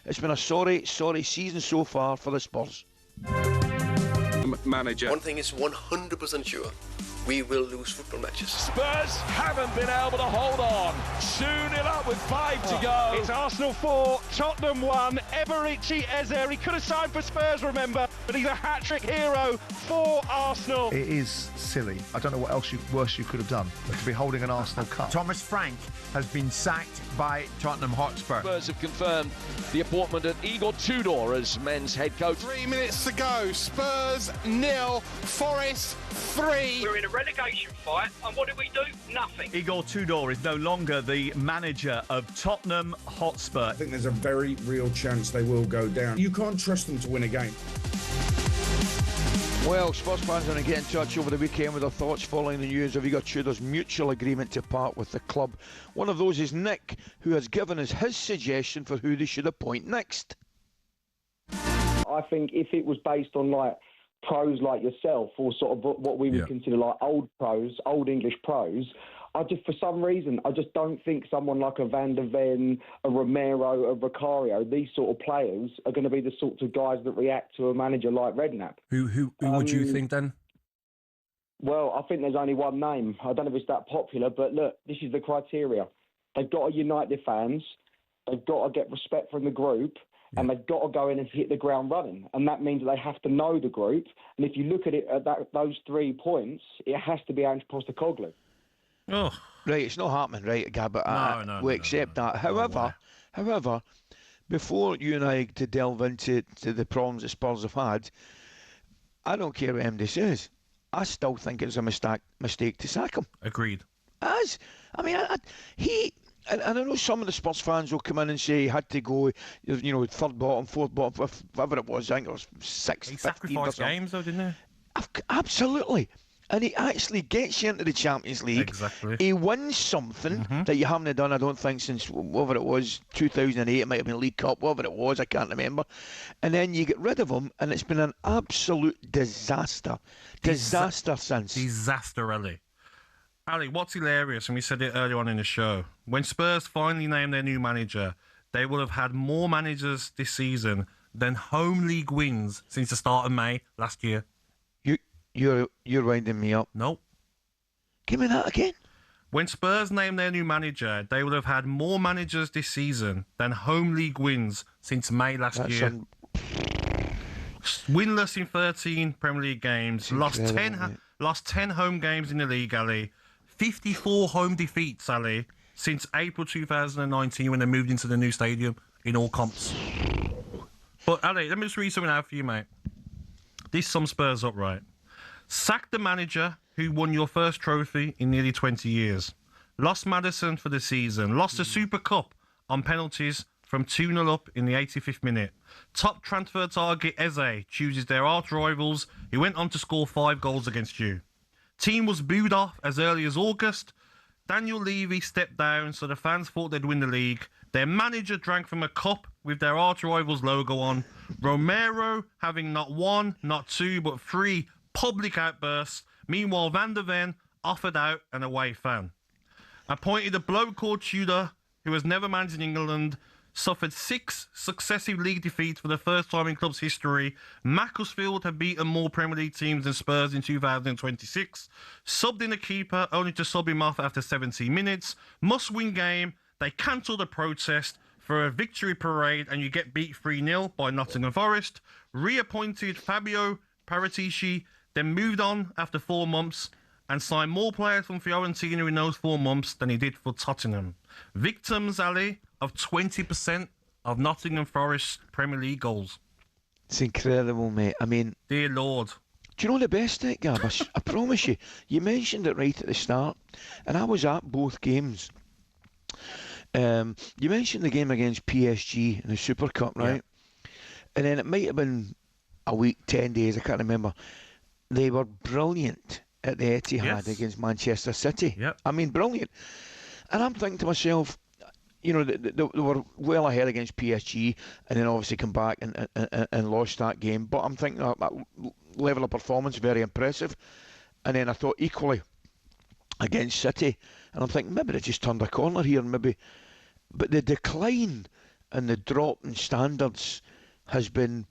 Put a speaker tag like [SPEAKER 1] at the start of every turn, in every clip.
[SPEAKER 1] It's been a sorry season so far for the Spurs.
[SPEAKER 2] Manager.
[SPEAKER 3] One thing is 100% sure. We will lose football matches.
[SPEAKER 4] Spurs haven't been able to hold on. 2-0 up with 5 to go.
[SPEAKER 5] It's Arsenal 4, Tottenham 1. Eberici Eze, he could have signed for Spurs, remember, but he's a hat-trick hero for Arsenal.
[SPEAKER 6] It is silly. I don't know what else worse you could have done than to be holding an Arsenal cup.
[SPEAKER 7] Thomas Frank has been sacked by Tottenham Hotspur.
[SPEAKER 4] Spurs have confirmed the appointment of Igor Tudor as men's head coach.
[SPEAKER 2] 3 minutes to go. Spurs 0, Forest 3.
[SPEAKER 8] We're in a relegation fight, and what do? Nothing.
[SPEAKER 9] Igor Tudor is no longer the manager of Tottenham Hotspur.
[SPEAKER 10] I think there's a very real chance they will go down. You can't trust them to win a game.
[SPEAKER 1] Well, Spurs fans are going to get in touch over the weekend with their thoughts following the news of Igor Tudor's mutual agreement to part with the club. One of those is Nick, who has given us his suggestion for who they should appoint next.
[SPEAKER 11] I think if it was based on pros like yourself, or sort of what we would consider old pros, old English pros, for some reason, I just don't think someone like a Van der Ven, a Romero, a Vicario, these sort of players are going to be the sorts of guys that react to a manager like Redknapp.
[SPEAKER 12] Who would you think then?
[SPEAKER 11] Well, I think there's only one name. I don't know if it's that popular, but look, this is the criteria. They've got to unite their fans. They've got to get respect from the group. And they've got to go in and hit the ground running. And that means they have to know the group. And if you look at it at those 3 points, it has to be Ange Postecoglou.
[SPEAKER 1] Oh. Right, it's not happening, right, Gab? We accept that. However, before you and I to delve into the problems that Spurs have had, I don't care what MD says. I still think it was a mistake to sack him.
[SPEAKER 12] Agreed.
[SPEAKER 1] As I mean, And I know some of the Spurs fans will come in and say he had to go, third bottom, fourth bottom, whatever it was. I think it was 6th,
[SPEAKER 12] He
[SPEAKER 1] 15th
[SPEAKER 12] sacrificed games, though, didn't he?
[SPEAKER 1] Absolutely. And he actually gets you into the Champions League.
[SPEAKER 12] Exactly.
[SPEAKER 1] He wins something that you haven't done, I don't think, since whatever it was, 2008. It might have been League Cup, whatever it was, I can't remember. And then you get rid of him, and it's been an absolute disaster. Disaster since.
[SPEAKER 12] Disaster, Ali. Ali, what's hilarious, and we said it earlier on in the show, when Spurs finally named their new manager, they will have had more managers this season than home league wins since the start of May last year.
[SPEAKER 1] You're winding me up.
[SPEAKER 12] Nope.
[SPEAKER 1] Give me that again.
[SPEAKER 12] When Spurs named their new manager, they will have had more managers this season than home league wins since May last year. Winless in 13 Premier League games, lost 10 home games in the league, Ali. 54 home defeats, Ali, since April 2019 when they moved into the new stadium in all comps. But, Ali, let me just read something out for you, mate. This sums Spurs up right. Sack the manager who won your first trophy in nearly 20 years. Lost Maddison for the season. Lost the Super Cup on penalties from 2-0 up in the 85th minute. Top transfer target Eze chooses their arch rivals who went on to score 5 goals against you. Team was booed off as early as August. Daniel Levy stepped down, so the fans thought they'd win the league. Their manager drank from a cup with their arch rivals logo on. Romero having not 1, not 2, but 3 public outbursts. Meanwhile, Van der Ven offered out an away fan. Appointed a bloke called Tudor, who has never managed in England, suffered 6 successive league defeats for the first time in club's history. Macclesfield have beaten more Premier League teams than Spurs in 2026. Subbed in a keeper, only to sub him off after 17 minutes. Must-win game. They cancelled a protest for a victory parade, and you get beat 3-0 by Nottingham Forest. Reappointed Fabio Paratici, then moved on after 4 months and signed more players from Fiorentina in those 4 months than he did for Tottenham. Victims, Ali, of 20% of Nottingham Forest's Premier League goals.
[SPEAKER 1] It's incredible, mate. I mean...
[SPEAKER 12] Dear Lord.
[SPEAKER 1] Do you know the best thing, Gab? I promise you. You mentioned it right at the start, and I was at both games. You mentioned the game against PSG in the Super Cup, right? Yeah. And then it might have been a week, 10 days, I can't remember. They were brilliant at the Etihad against Manchester City.
[SPEAKER 12] Yep.
[SPEAKER 1] I mean, brilliant. And I'm thinking to myself, they were well ahead against PSG, and then obviously come back and lost that game. But I'm thinking that level of performance, very impressive. And then I thought equally against City, and I'm thinking maybe they just turned a corner here, maybe. But the decline and the drop in standards has been,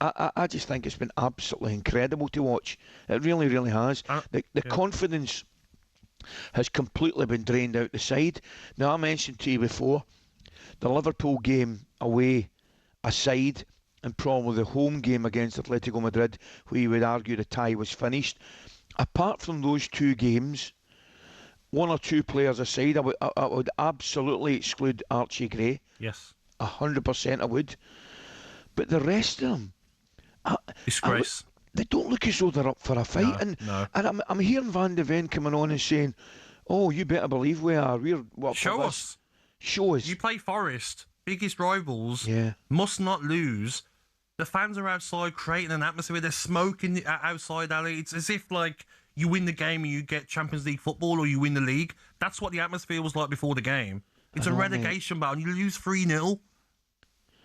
[SPEAKER 1] I just think it's been absolutely incredible to watch. It really, really has. The confidence has completely been drained out the side. Now, I mentioned to you before, the Liverpool game away aside, and probably the home game against Atletico Madrid, where you would argue the tie was finished. Apart from those two games, one or two players aside, I would absolutely exclude Archie Gray.
[SPEAKER 12] Yes.
[SPEAKER 1] 100% I would. But the rest of them,
[SPEAKER 12] disgrace.
[SPEAKER 1] They don't look as though they're up for a fight. And I'm hearing Van de Ven coming on and saying, "Oh, you better believe we are. We're what?
[SPEAKER 12] Show us.
[SPEAKER 1] Show us."
[SPEAKER 12] You play Forest, biggest rivals.
[SPEAKER 1] Yeah.
[SPEAKER 12] Must not lose. The fans are outside creating an atmosphere. They're smoking outside, Ali. It's as if like you win the game and you get Champions League football, or you win the league. That's what the atmosphere was like before the game. It's a relegation battle. You lose 3-0.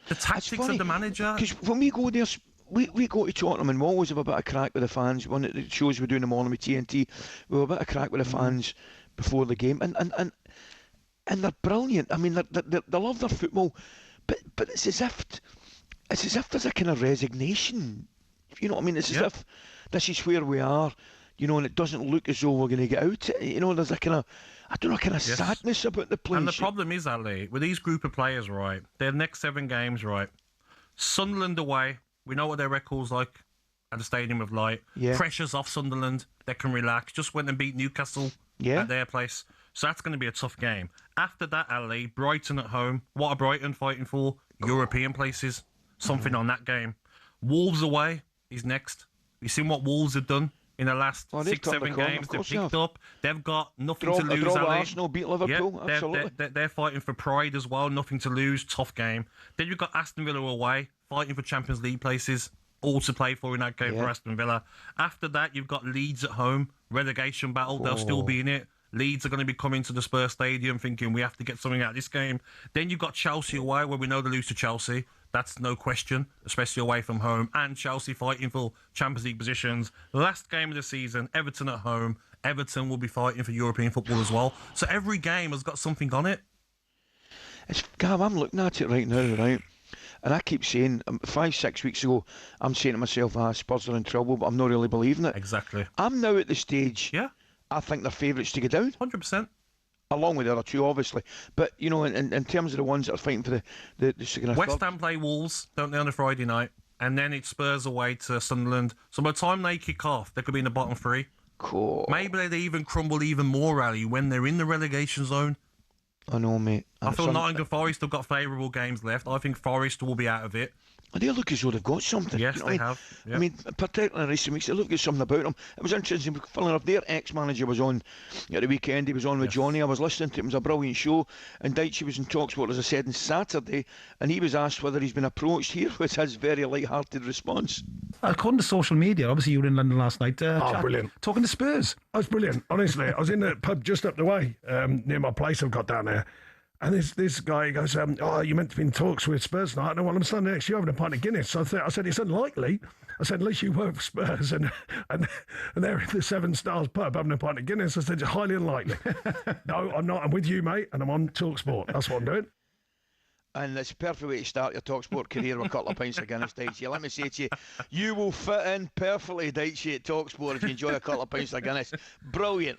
[SPEAKER 12] The tactics of the manager.
[SPEAKER 1] Because when we go there, we go to Tottenham and we always have a bit of crack with the fans. One of the shows we do in the morning with TNT, we have a bit of crack with the fans before the game, and they're brilliant. I mean, they love their football, but it's as if there's a kind of resignation. You know what I mean? It's as if this is where we are. You know, and it doesn't look as though we're going to get out. You know, there's a kind of, I don't know, kind of sadness about the place.
[SPEAKER 12] And the problem is, Ali, with these group of players, right, their next 7 games, right, Sunderland away, we know what their record's like at the Stadium of Light.
[SPEAKER 1] Yeah.
[SPEAKER 12] Pressure's off Sunderland. They can relax. Just went and beat Newcastle at their place. So that's going to be a tough game. After that, Ali, Brighton at home. What are Brighton fighting for? European places. Something on that game. Wolves away is next. You've seen what Wolves have done in the last 6-7 games. They've picked up. They've got nothing to lose.
[SPEAKER 1] Arsenal beat Liverpool. Absolutely.
[SPEAKER 12] They're fighting for pride as well. Nothing to lose. Tough game. Then you've got Aston Villa away, fighting for Champions League places. All to play for in that game for Aston Villa. After that, you've got Leeds at home. Relegation battle. They'll still be in it. Leeds are going to be coming to the Spurs Stadium thinking we have to get something out of this game. Then you've got Chelsea away, where we know they lose to Chelsea. That's no question, especially away from home. And Chelsea fighting for Champions League positions. Last game of the season, Everton at home. Everton will be fighting for European football as well. So every game has got something on it.
[SPEAKER 1] Gav, I'm looking at it right now, right? And I keep saying, 5-6 weeks ago, I'm saying to myself, Spurs are in trouble, but I'm not really believing it.
[SPEAKER 12] Exactly.
[SPEAKER 1] I'm now at the stage, I think they're favourites to go down.
[SPEAKER 12] 100%.
[SPEAKER 1] Along with the other two, obviously. But, you know, in terms of the ones that are fighting for the second
[SPEAKER 12] West Ham play Wolves, don't they, on a Friday night? And then it's Spurs away to Sunderland. So by the time they kick off, they could be in the bottom 3.
[SPEAKER 1] Cool.
[SPEAKER 12] Maybe they even crumble even more, rally when they're in the relegation zone.
[SPEAKER 1] I know, mate.
[SPEAKER 12] I feel Nottingham Forest have got favourable games left. I think Forest will be out of it.
[SPEAKER 1] They look as though they've got something.
[SPEAKER 12] Yes,
[SPEAKER 1] you know
[SPEAKER 12] they
[SPEAKER 1] what
[SPEAKER 12] have. Yep.
[SPEAKER 1] I mean, particularly in recent weeks, they look at something about them. It was interesting. Funnily enough, their ex-manager was on at the weekend. He was on with Johnny. I was listening to it. It was a brilliant show. And Dyche was in talkSPORT, as I said, on Saturday. And he was asked whether he's been approached. Here was his very light-hearted response.
[SPEAKER 13] According to social media, obviously you were in London last night.
[SPEAKER 14] Brilliant.
[SPEAKER 13] Talking to Spurs.
[SPEAKER 14] That was brilliant. Honestly, I was in the pub just up the way, near my place I've got down there. And this guy goes, you meant to be in talks with Spurs tonight. And well, I'm standing next to you having a pint of Guinness. So I said, it's unlikely. I said, at least you work for Spurs and they're in the 7 Stars pub having a pint of Guinness. I said, it's highly unlikely. No, I'm not. I'm with you, mate, and I'm on talkSPORT. That's what I'm doing.
[SPEAKER 1] And it's a perfect way to start your talkSPORT career with a couple of pints of Guinness, Dyche. Let me say to you, you will fit in perfectly, Dyche, at talkSPORT if you enjoy a couple of pints of Guinness. Brilliant.